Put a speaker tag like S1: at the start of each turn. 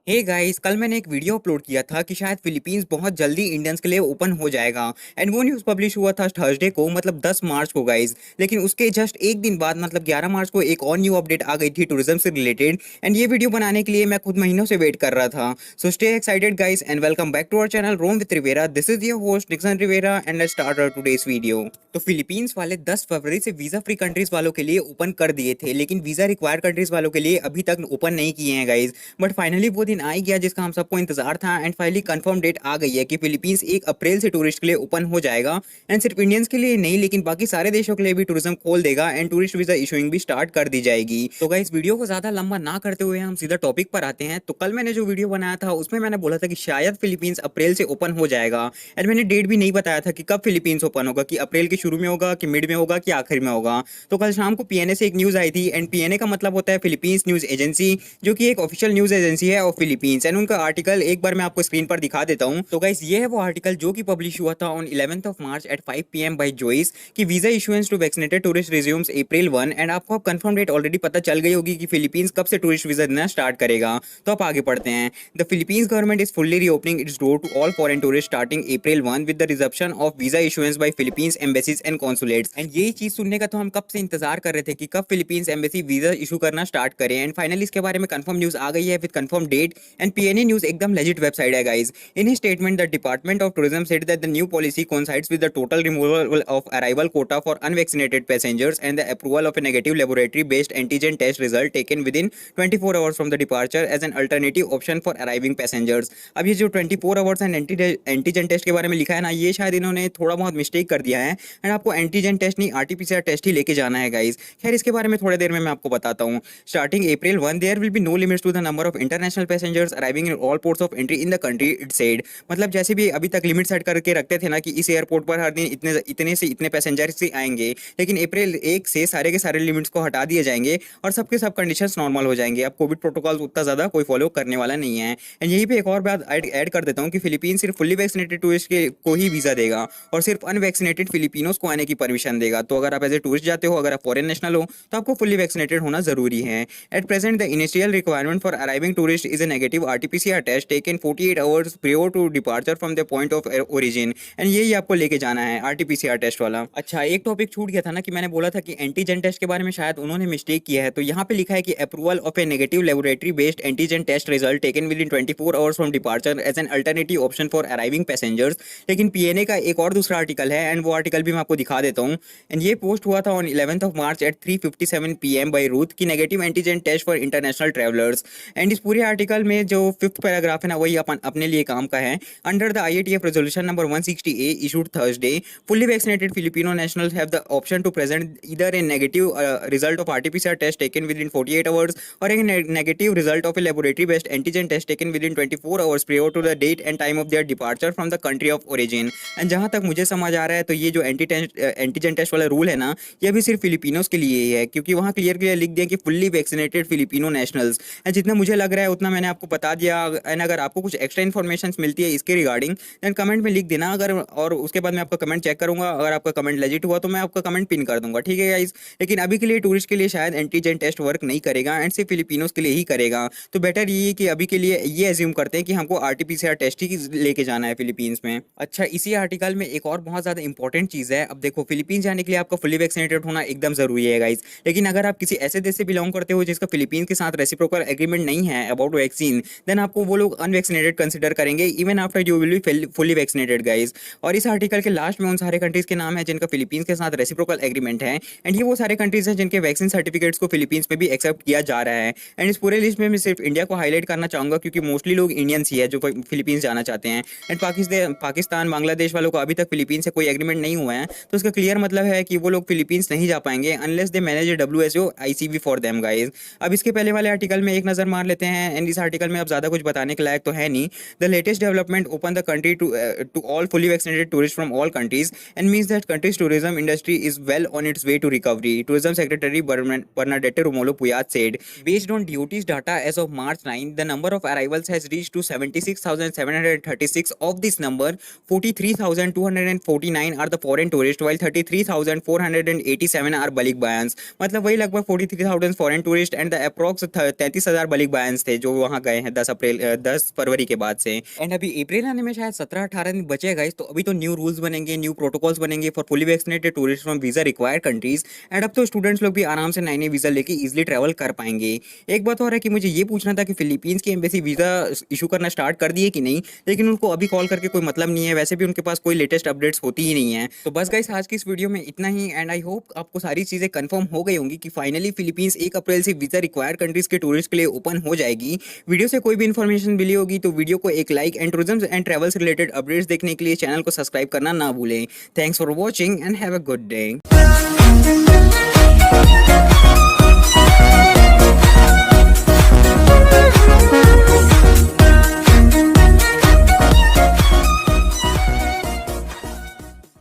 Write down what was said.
S1: Hey guys, कल मैंने एक वीडियो अपलोड किया था कि शायद फिलीपींस बहुत जल्दी इंडियंस के लिए ओपन हो जाएगा। एंड वो न्यूज़ पब्लिश हुआ था थर्सडे को, मतलब 10 मार्च को गाइस। लेकिन उसके जस्ट एक दिन बाद मतलब 11 मार्च को एक और न्यू अपडेट आ गई थी टूरिज्म से रिलेटेड। एंड ये वीडियो बनाने के लिए मैं खुद महीनों से वेट कर रहा था। So stay excited guys and welcome back to our channel Roam with Rivera. This is your host Nixon Rivera and let's start our today's video. तो फिलीपींस वाले 10 फरवरी से वीजा फ्री कंट्रीज वालों के लिए ओपन कर दिए थे, लेकिन वीजा रिक्वायर्ड कंट्रीज वालों के लिए अभी तक ओपन नहीं किए हैं गाइस। बट फाइनली वो दिन आ ही गया जिसका हम सबको इंतजार था। एंड फाइनली कंफर्म डेट आ गई है कि फिलीपींस 1 अप्रैल से टूरिस्ट के लिए ओपन हो जाएगा। एंड सिर्फ इंडियंस के लिए नहीं, लेकिन बाकी सारे देशों के लिए भी टूरिज्म खोल देगा एंड टूरिस्ट वीजा इशूइंग भी स्टार्ट कर दी जाएगी। तो गाइस, वीडियो को ज्यादा लंबा ना करते हुए हम सीधा टॉपिक पर आते हैं। तो कल मैंने जो वीडियो बनाया था उसमें मैंने बोला था कि शायद फिलीपींस अप्रैल से ओपन हो जाएगा। एंड मैंने डेट भी नहीं बताया था कि कब फिलीपींस ओपन होगा, कि अप्रैल के शुरू में होगा, कि मिड में होगा, कि आखिर में होगा। तो कल शाम को पीएनए से एक न्यूज आई थी। एंड पीएनए का मतलब होता है फिलीपींस न्यूज एजेंसी, जो कि एक ऑफिशियल न्यूज एजेंसी है ऑफ फिलीपींस। एंड उनका आर्टिकल एक बार मैं आपको स्क्रीन पर दिखा देता हूं। तो गाइस, ये है वो आर्टिकल जो कि पब्लिश हुआ था on 11th of March at 5 PM by Joyce, कि visa issuance to vaccinated tourist resumes April 1। And आपको अब कंफर्म डेट ऑलरेडी पता चल गई होगी कि फिलीपींस कब से टूरिस्ट वीजा देना स्टार्ट करेगा। तो आप आगे पढ़ते हैं। The Philippines government is fully reopening its door to all foreign tourist starting April 1 with the resumption of visa issuance by Philippines embassies and consulates. And यही चीज सुनने का तो हम कब से इंतजार कर रहे थे कि कब फिलीपींस एम्बेसी वीजा इशू करना स्टार्ट करे। एंड फाइनली इसके बारे में कंफर्म न्यूज आ गई है with confirm date. And PNA news एकदम लेजिट वेबसाइट है guys. In his statement, the Department of Tourism said that the new policy coincides with the total removal of arrival quota for unvaccinated passengers and the approval of a negative laboratory-based antigen test result taken within 24 hours from the departure as an alternative option for arriving passengers. अब ये जो 24 hours and antigen test के बारे में लिखा है ना, ये शायद इन्होंने थोड़ा बहुत मिस्टेक कर दिया है। एंड आपको एंटीजन टेस्ट नहीं, आरटीपीसीआर टेस्ट ही लेके जाना है गाइस। खैर, इसके बारे में थोड़ी देर में मैं आपको बताता हूँ। Starting April 1 there will be no limits to the number of international passengers arriving in all ports of entry in the country it said. मतलब जैसे भी अभी तक लिमिट सेट करके रखते थे ना कि इस एयरपोर्ट पर हर दिन इतने इतने से इतने पैसेंजर से आएंगे, लेकिन अप्रैल 1 से सारे के सारे लिमिट्स को हटा दिए जाएंगे और सबके सब कंडीशंस नॉर्मल हो जाएंगे। अब कोविड प्रोटोकॉल उतना ज़्यादा कोई फॉलो करने वाला नहीं है। एंड यहीं पे एक और बात ऐड कर देता हूँ कि फिलीपींस सिर्फ फुल्ली वैक्सीनेटेड टूरिस्ट के को ही वीज़ा देगा और सिर्फ अनवैक्सीनेटेड फिलिपिनोस को आने की परमिशन देगा। तो अगर आप एज ए टूरिस्ट जाते हो, अगर आप फॉरेन नेशनल हो, तो आपको फुल्ली वैक्सीनेटेड होना जरूरी है। At present the initial requirement for arriving tourist is a negative RTPCR test taken 48 hours prior to departure from the point of origin. And यही आपको लेके जाना है, आरटीपीसीआर टेस्ट वाला। अच्छा, एक टॉपिक छूट गया था ना कि मैंने बोला था कि एंटीजन टेस्ट के बारे में शायद उन्होंने मिस्टेक किया है। तो यहाँ पे लिखा है कि approval of a negative laboratory based antigen test result taken within 24 hours from departure as an alternative option for arriving passengers. लेकिन पीएनए का एक और दूसरा आर्टिकल है एंड वो आर्टिकल भी मैं आपको दिखा देता हूँ। एंड ये पोस्ट हुआ था on 11th of March at 3:57 PM by Ruth की negative antigen test for international travellers. And इस पूरे आर्टिकल में जो 5th पैराग्राफ है ना, वही अपन अपने लिए काम का है। Under the IATF resolution number 160A issued Thursday, fully vaccinated Filipino nationals have the option to present either a negative result of RT-PCR test taken within 48 hours or a negative result of a laboratory-based antigen test taken within 24 hours prior to the date and time of their departure from the country of origin. And जहाँ तक मुझे समझ आ रहा है तो ये जो antigen test वाला रूल है ना, ये भी सिर्फ फिलिपिनोस के लिए ही है, क्योंकि वहाँ क्लियर क्लियर लिख दिया कि fully vaccinated Filipino nationals. And जितना मुझे लग रहा है उतना मैंने आपको बता दिया। एंड अगर आपको कुछ एक्स्ट्रा इन्फॉर्मेशन मिलती है इसके रिगार्डिंग, देन कमेंट में लिख देना। अगर और उसके बाद मैं आपका कमेंट चेक करूंगा, अगर आपका कमेंट लेजिट हुआ तो मैं आपका कमेंट पिन कर दूंगा, ठीक है गाइस। लेकिन अभी के लिए टूरिस्ट के लिए शायद एंटीजन टेस्ट वर्क नहीं करेगा एंड सिर्फ फिलिपिनोस के लिए ही करेगा। तो बेटर ये है कि अभी के लिए ये एज्यूम करते हैं कि हमको आरटीपीसीआर टेस्ट ही लेके जाना है फिलीपींस में। अच्छा, इसी आर्टिकल में एक और बहुत ज्यादा इंपॉर्टेंट चीज है। अब देखो, फिलीपींस जाने के लिए आपका फुली वैक्सीनेटेड होना एकदम जरूरी है गाइस। लेकिन अगर आप किसी ऐसे देश से बिलोंग करते हो जिसका फिलीपींस के साथ रेसिप्रोकल एग्रीमेंट नहीं है अबाउट वैक्सीन, देन आपको वो लोग अनवैक्सीनेटेड कंसिडर करेंगे even after you will be fully vaccinated guys. और इस आर्टिकल के लास्ट में उन सारे कंट्रीज के नाम है जिनका फिलीपींस के साथ रेसिप्रोकल एग्रीमेंट है। एंड ये वो सारे कंट्रीज हैं जिनके वैक्सीन सर्टिफिकेट्स को फिलीपींस में भी एक्सेप्ट किया जा रहा है। एंड इस पूरे लिस्ट में मैं सिर्फ इंडिया को हाईलाइट करना चाहूंगा, क्योंकि मोस्टली लोग इंडियंस ही है जो फिलीपींस जाना चाहते हैं। एंड पाकिस्तान बांग्लादेश वालों को अभी तक फिलीपींस से कोई एग्रीमेंट नहीं हुआ है। तो इसका क्लियर मतलब है कि वो लोग फिलीपींस नहीं जा पाएंगे unless they manage A WHO ICV for them guys. अब इसके पहले वाले आर्टिकल में एक नजर मार लेते हैं। एंड इस आर्टिकल में अब ज्यादा कुछ बताने के लायक तो है नहीं। The latest development open the country to all fully vaccinated tourists from all countries and means that country's tourism industry is well on its way to recovery, Tourism Secretary Bernadette Romolo Puyat said. Based on DOT's data as of March 9, the number of arrivals has reached to 76,736. Of this number, 43,249 are the foreign tourists while 33,487 are बलिक बयान्स। मतलब वही लगभग 43,000 foreign tourist and the approx 33,000 बलिक बयान्स थे जो वहाँ वहाँ गए हैं 10 फरवरी के बाद से। एंड अभी अप्रैल आने में शायद 17-18 दिन बचे गाइस, तो अभी तो न्यू रूल्स बनेंगे, न्यू प्रोटोकॉल्स बनेंगे for fully vaccinated tourist from visa required countries. And अब तो स्टूडेंट्स लोग भी आराम से नए नए वीजा लेके इजिली ट्रैवल कर पाएंगे। एक बात और है कि मुझे ये पूछना था कि फिलीपींस की एम्बेसी वीजा इशू करना स्टार्ट कर दिए कि नहीं, लेकिन उनको अभी कॉल करके कोई मतलब नहीं है, वैसे भी उनके पास कोई लेटेस्ट अपडेट्स होती ही नहीं है। तो बस गाइस आज की इस वीडियो में इतना ही, एंड आई होप आपको सारी चीजें कंफर्म हो गई होंगी कि फाइनली फिलीपींस 1 अप्रैल से वीजा रिक्वायर्ड कंट्रीज के टूरिस्ट के लिए ओपन हो जाएगी। वीडियो से कोई भी इन्फॉर्मेशन मिली होगी तो वीडियो को एक like, and tourism and travel से रिलेटेड अपडेट्स देखने के लिए चैनल को सब्सक्राइब करना ना भूलें। Thanks for watching and have a good day.